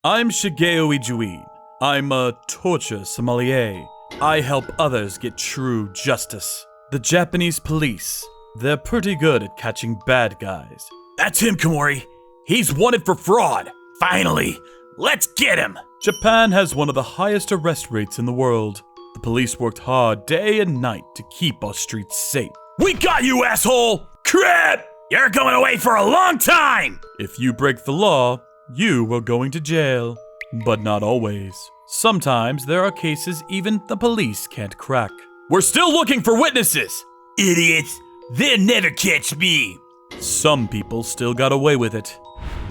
I'm Shigeo Ijuin. I'm a torture sommelier. I help others get true justice. The Japanese police, they're pretty good at catching bad guys. That's him, Komori. He's wanted for fraud. Finally, let's get him. Japan has one of the highest arrest rates in the world. The police worked hard day and night to keep our streets safe. We got you, asshole! Crap! You're going away for a long time! If you break the law, you are going to jail. But not always. Sometimes there are cases even the police can't crack. We're still looking for witnesses! Idiots! They'll never catch me! Some people still got away with it.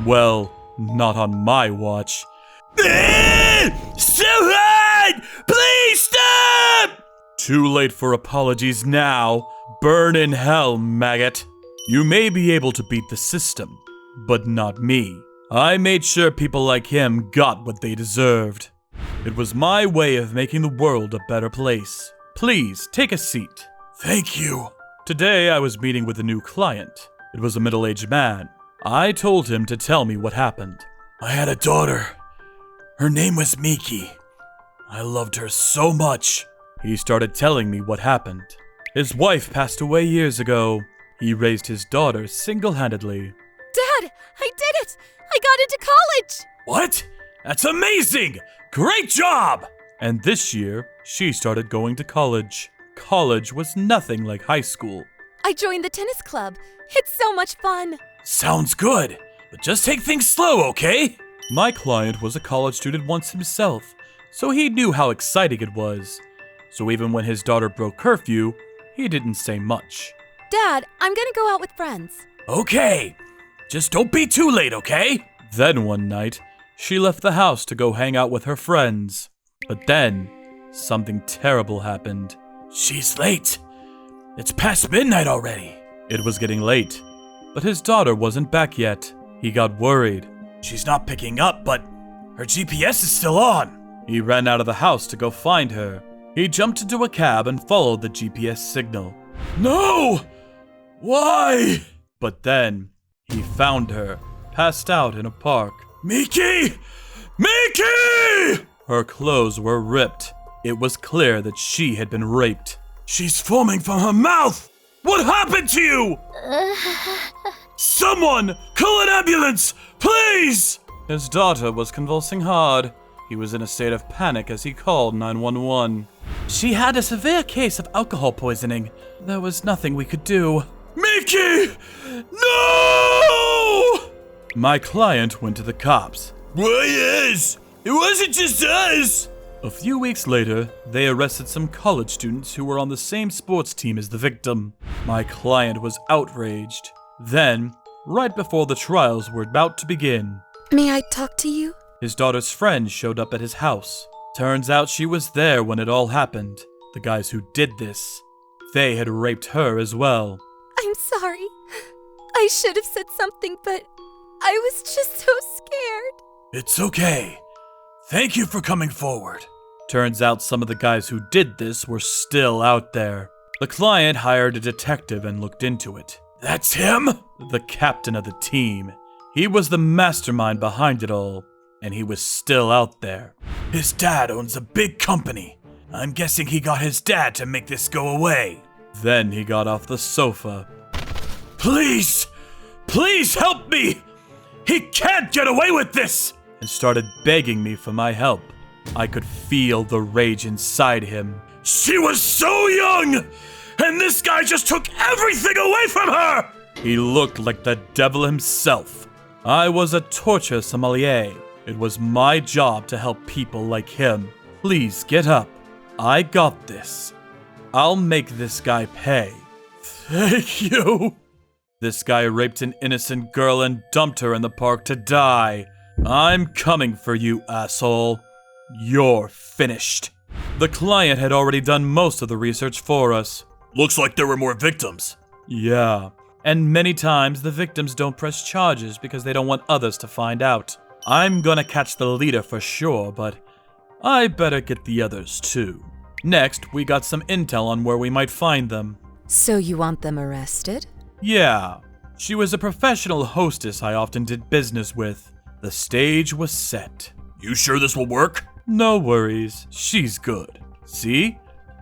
Well, not on my watch. So hard! Please stop! Too late for apologies now. Burn in hell, maggot. You may be able to beat the system, but not me. I made sure people like him got what they deserved. It was my way of making the world a better place. Please, take a seat. Thank you. Today I was meeting with a new client. It was a middle-aged man. I told him to tell me what happened. I had a daughter. Her name was Miki. I loved her so much. He started telling me what happened. His wife passed away years ago. He raised his daughter single-handedly. Dad, I did it! I got into college! What? That's amazing! Great job! And this year, she started going to college. College was nothing like high school. I joined the tennis club. It's so much fun. Sounds good, but just take things slow, okay? My client was a college student once himself, so he knew how exciting it was. So even when his daughter broke curfew, he didn't say much. Dad, I'm gonna go out with friends. Okay, just don't be too late, okay? Then one night, she left the house to go hang out with her friends. But then, something terrible happened. She's late. It's past midnight already. It was getting late, but his daughter wasn't back yet. He got worried. She's not picking up, but her GPS is still on. He ran out of the house to go find her. He jumped into a cab and followed the GPS signal. No! Why? But then, he found her, passed out in a park. Miki! Miki! Her clothes were ripped. It was clear that she had been raped. She's foaming from her mouth! What happened to you? Someone! Call an ambulance! Please! His daughter was convulsing hard. He was in a state of panic as he called 911. She had a severe case of alcohol poisoning. There was nothing we could do. Miki! No! My client went to the cops. Why, yes! It wasn't just us! A few weeks later, they arrested some college students who were on the same sports team as the victim. My client was outraged. Then, right before the trials were about to begin, May I talk to you? his daughter's friend showed up at his house. Turns out she was there when it all happened. The guys who did this, they had raped her as well. I'm sorry. I should have said something, but I was just so scared. It's okay. Thank you for coming forward. Turns out some of the guys who did this were still out there. The client hired a detective and looked into it. That's him? The captain of the team. He was the mastermind behind it all, and he was still out there. His dad owns a big company. I'm guessing he got his dad to make this go away. Then he got off the sofa. Please! Please help me! He can't get away with this! And started begging me for my help. I could feel the rage inside him. She was so young! And this guy just took everything away from her! He looked like the devil himself. I was a torture sommelier. It was my job to help people like him. Please get up. I got this. I'll make this guy pay. Thank you. This guy raped an innocent girl and dumped her in the park to die. I'm coming for you, asshole. You're finished. The client had already done most of the research for us. Looks like there were more victims. Yeah, and many times the victims don't press charges because they don't want others to find out. I'm gonna catch the leader for sure, but I better get the others too. Next, we got some intel on where we might find them. So you want them arrested? Yeah, she was a professional hostess I often did business with. The stage was set. You sure this will work? No worries, she's good. See?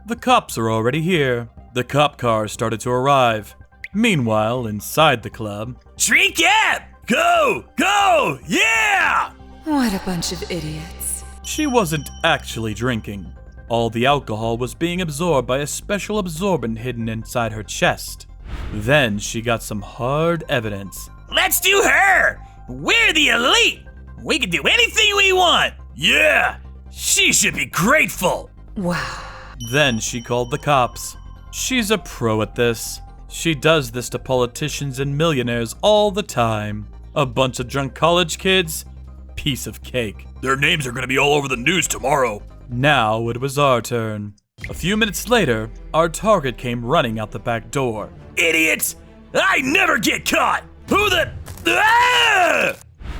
The cops are already here. The cop cars started to arrive. Meanwhile, inside the club, Drink up! Go! Go! Yeah! What a bunch of idiots. she wasn't actually drinking. All the alcohol was being absorbed by a special absorbent hidden inside her chest. Then she got some hard evidence. Let's do her! We're the elite! We can do anything we want! Yeah! She should be grateful! Wow. Then she called the cops. She's a pro at this. She does this to politicians and millionaires all the time. A bunch of drunk college kids? Piece of cake. Their names are gonna be all over the news tomorrow. Now it was our turn. A few minutes later, our target came running out the back door. Idiots! I never get caught! Who the... Ah!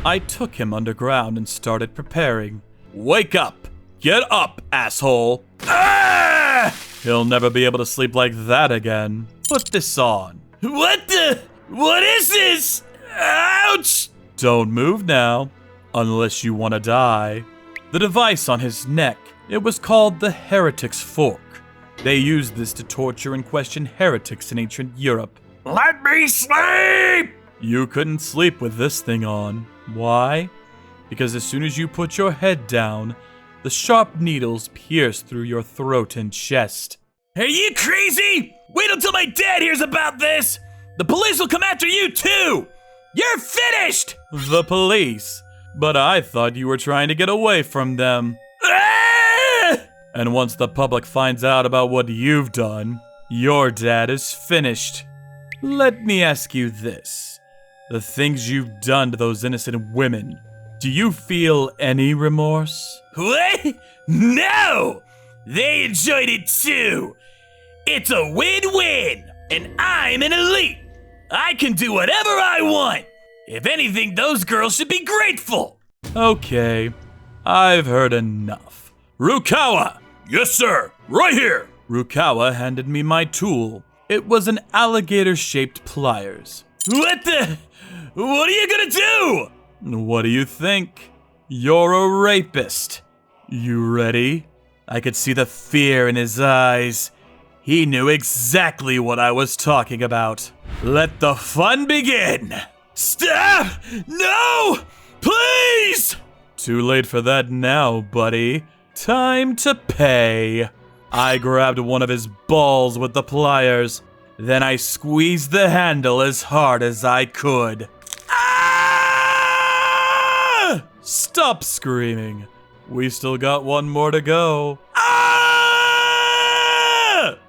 I took him underground and started preparing. Wake up! Get up, asshole! Ah! He'll never be able to sleep like that again. Put this on. What the... What is this? Ouch! Don't move now, unless you want to die. The device on his neck, it was called the Heretic's Fork. They used this to torture and question heretics in ancient Europe. Let me sleep! You couldn't sleep with this thing on. Why? Because as soon as you put your head down, the sharp needles pierce through your throat and chest. Are you crazy? Wait until my dad hears about this! The police will come after you too! You're finished! The police? But I thought you were trying to get away from them. Ah! And once the public finds out about what you've done, your dad is finished. Let me ask you this. The things you've done to those innocent women, do you feel any remorse? What? No! They enjoyed it too! It's a win-win! And I'm an elite! I can do whatever I want! If anything, those girls should be grateful! Okay, I've heard enough. Rukawa! Yes, sir! Right here! Rukawa handed me my tool. It was an alligator-shaped pliers. What the? What are you gonna do? What do you think? You're a rapist. You ready? I could see the fear in his eyes. He knew exactly what I was talking about. Let the fun begin! Stop! No! Please! Too late for that now, buddy. Time to pay. I grabbed one of his balls with the pliers. Then I squeezed the handle as hard as I could. Ah! Stop screaming. We still got one more to go. Ah!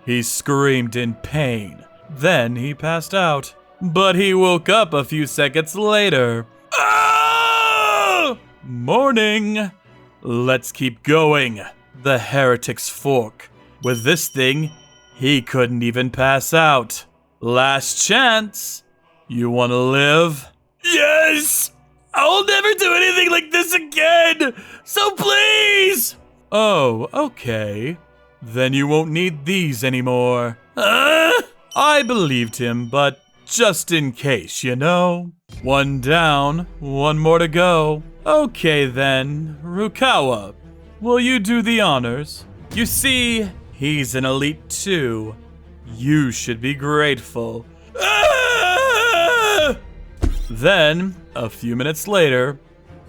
He screamed in pain. Then he passed out. But he woke up a few seconds later. Ah! Morning. Let's keep going. The Heretic's Fork. With this thing, he couldn't even pass out. Last chance. You want to live? Yes! I'll never do anything like this again! So please! Oh, okay. Then you won't need these anymore. Huh? I believed him, but just in case, you know? One down, one more to go. Okay then, Rukawa, will you do the honors? You see, he's an elite too. You should be grateful. Ah! Then, a few minutes later,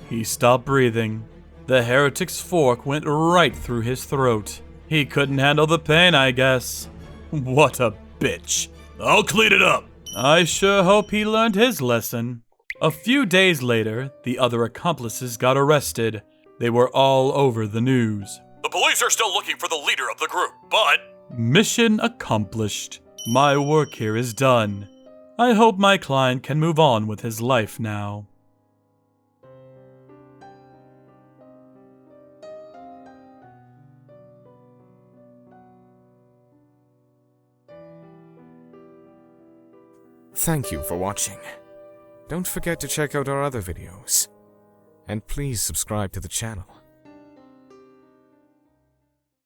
he stopped breathing. The Heretic's Fork went right through his throat. He couldn't handle the pain, I guess. What a bitch. I'll clean it up. I sure hope he learned his lesson. A few days later, the other accomplices got arrested. They were all over the news. The police are still looking for the leader of the group, but... Mission accomplished. My work here is done. I hope my client can move on with his life now. Thank you for watching. Don't forget to check out our other videos. And please subscribe to the channel.